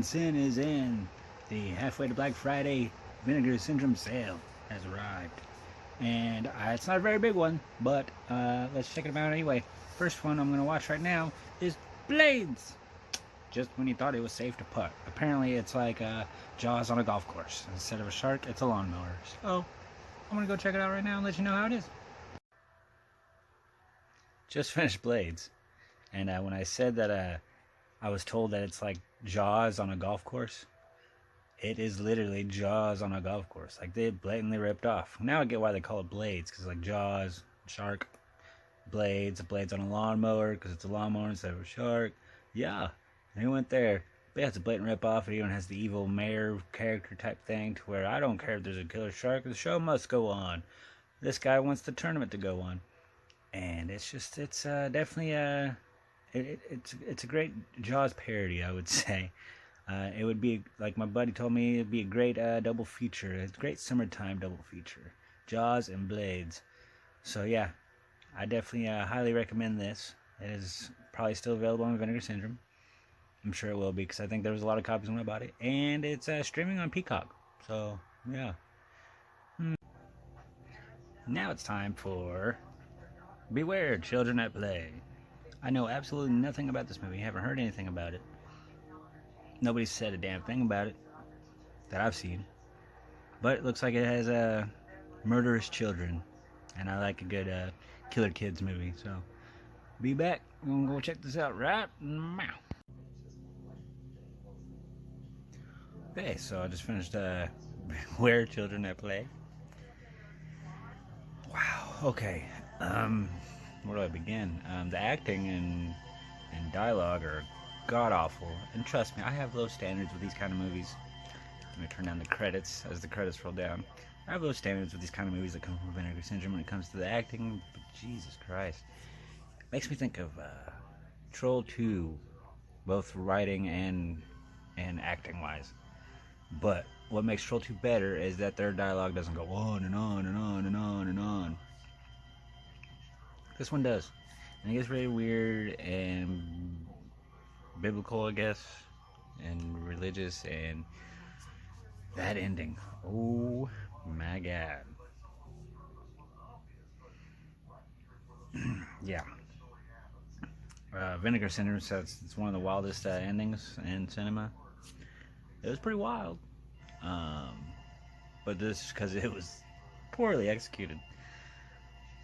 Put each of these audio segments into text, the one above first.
Captain Sin is in. The halfway to Black Friday Vinegar Syndrome sale has arrived. And it's not a very big one, but let's check it out anyway. First one I'm going to watch right now is Blades. Just when you thought it was safe to put. Apparently it's like Jaws on a golf course. Instead of a shark, it's a lawnmower. So I'm going to go check it out right now and let you know how it is. Just finished Blades. And when I said that I was told that it's like Jaws on a golf course, it is literally Jaws on a golf course. Like, they blatantly ripped off. Now I get why they call it Blades, because like Jaws, shark, Blades on a lawnmower, because it's a lawnmower instead of a shark. Yeah, they went there. But yeah, it's a blatant rip off. It even has the evil mayor character type thing, to where I don't care if there's a killer shark, the show must go on. This guy wants the tournament to go on. And it's definitely it's a great Jaws parody, I would say. It would be, like my buddy told me, it'd be a great double feature. It's a great summertime double feature. Jaws and Blades. So yeah, I definitely highly recommend this. It is probably still available on Vinegar Syndrome. I'm sure it will be, because I think there was a lot of copies when I bought it. And it's streaming on Peacock. So yeah. Now it's time for Beware Children at Play. I know absolutely nothing about this movie. I haven't heard anything about it. Nobody's said a damn thing about it that I've seen. But it looks like it has murderous children. And I like a good killer kids movie. So, be back. We're going to go check this out right now. Okay, so I just finished Where Children at Play. Wow, okay. Where do I begin? The acting and dialogue are god-awful. And trust me, I have low standards with these kind of movies. Let me turn down the credits as the credits roll down. I have low standards with these kind of movies that come from Vinegar Syndrome when it comes to the acting. But Jesus Christ. It makes me think of Troll 2, both writing and acting-wise. But what makes Troll 2 better is that their dialogue doesn't go on and on and on and on and on. This one does. And it gets really weird and biblical, I guess, and religious, and that ending. Oh my God. Yeah. Vinegar Syndrome says it's one of the wildest endings in cinema. It was pretty wild. But this is because it was poorly executed.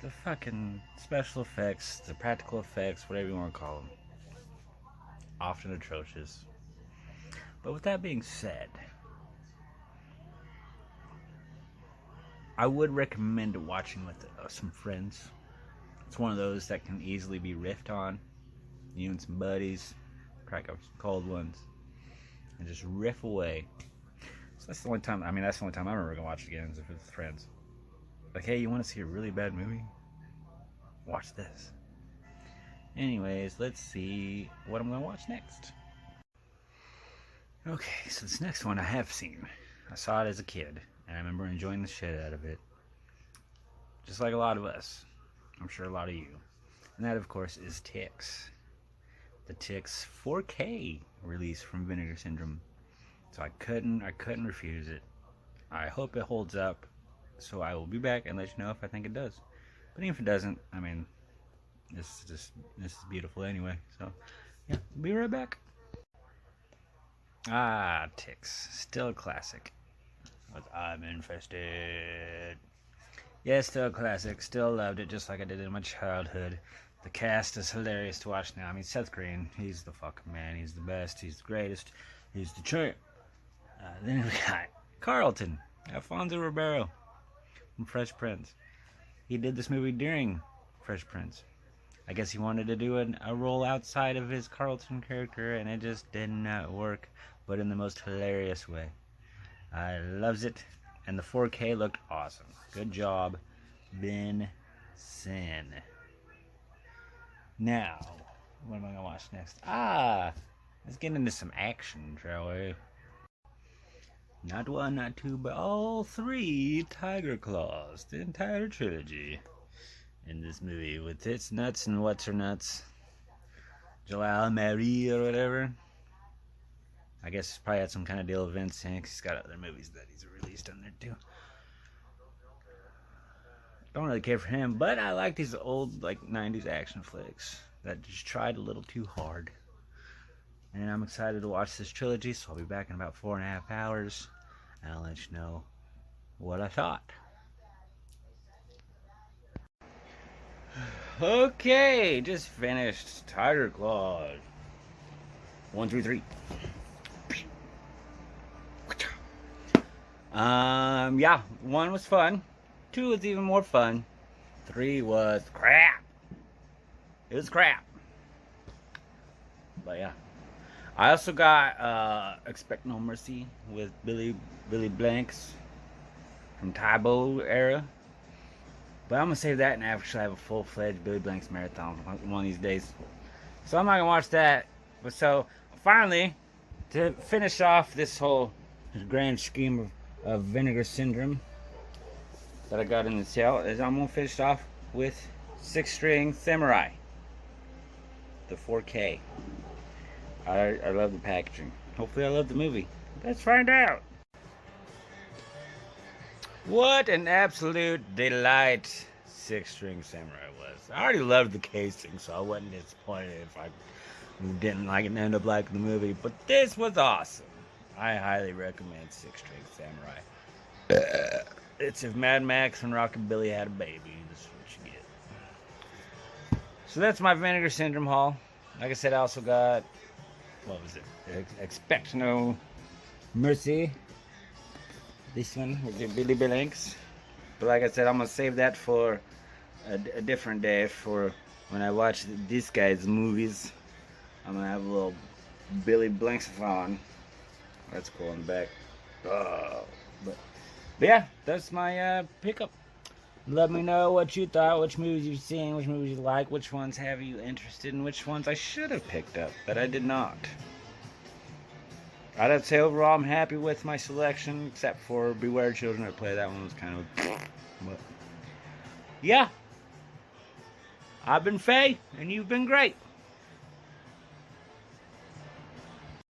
The fucking special effects, the practical effects, whatever you want to call them, often atrocious. But with that being said, I would recommend watching with some friends. It's one of those that can easily be riffed on. You and some buddies, crack up some cold ones, and just riff away. So that's the only time, that's the only time I'm ever going to watch it again, is if it's with friends. Like, hey, you want to see a really bad movie? Watch this. Anyways, let's see what I'm going to watch next. Okay, so this next one I have seen. I saw it as a kid, and I remember enjoying the shit out of it. Just like a lot of us. I'm sure a lot of you. And that, of course, is Ticks. The Ticks 4K release from Vinegar Syndrome. So I couldn't refuse it. I hope it holds up. So I will be back and let you know if I think it does. But even if it doesn't, this is beautiful anyway. So yeah, be right back. Ticks, still a classic. With I'm Infested. Yeah, still a classic. Still loved it, just like I did in my childhood. The cast is hilarious to watch now. Seth Green, he's the fucking man. He's the best. He's the greatest. He's the champ. Then we got Carlton, Alfonso Ribeiro from Fresh Prince. He did this movie during Fresh Prince. I guess he wanted to do a role outside of his Carlton character, and it just did not work, but in the most hilarious way. I loves it, and the 4K looked awesome. Good job, Ben Sin. Now, what am I going to watch next? Let's get into some action, shall we? Not one, not two, but all three Tiger Claws, the entire trilogy in this movie with its nuts and what's her nuts, Jalal Marie or whatever. I guess he's probably had some kind of deal with Vince, and he's got other movies that he's released on there too. Don't really care for him, but I like these old like 90s action flicks that just tried a little too hard. And I'm excited to watch this trilogy, so I'll be back in about 4.5 hours, and I'll let you know what I thought. Okay, just finished Tiger Claws 1 through 3. Yeah, 1 was fun, 2 was even more fun, 3 was crap. It was crap. But yeah, I also got Expect No Mercy with Billy Blanks from Tybo era. But I'm gonna save that and actually have a full-fledged Billy Blanks marathon one of these days. So I'm not gonna watch that. But so finally, to finish off this whole grand scheme of Vinegar Syndrome that I got in the sale, is I'm gonna finish off with 6-String Samurai, the 4K. I love the packaging. Hopefully I love the movie. Let's find out. What an absolute delight 6-String Samurai was. I already loved the casing, so I wasn't disappointed if I didn't like it and end up liking the movie. But this was awesome. I highly recommend 6-String Samurai. It's if Mad Max and Rockabilly had a baby. This is what you get. So that's my Vinegar Syndrome haul. Like I said, I also got, what was it? Expect No Mercy. This one with the Billy Blanks. But like I said, I'm gonna save that for a different day, for when I watch these guys' movies. I'm gonna have a little Billy Blanks-a-thon. That's cool in the back. But yeah, that's my pickup. Let me know what you thought, which movies you've seen, which movies you like, which ones have you interested in, which ones I should have picked up, but I did not. I'd say overall I'm happy with my selection, except for Beware Children. I played that one, was kind of, but yeah. I've been Faye, and you've been great.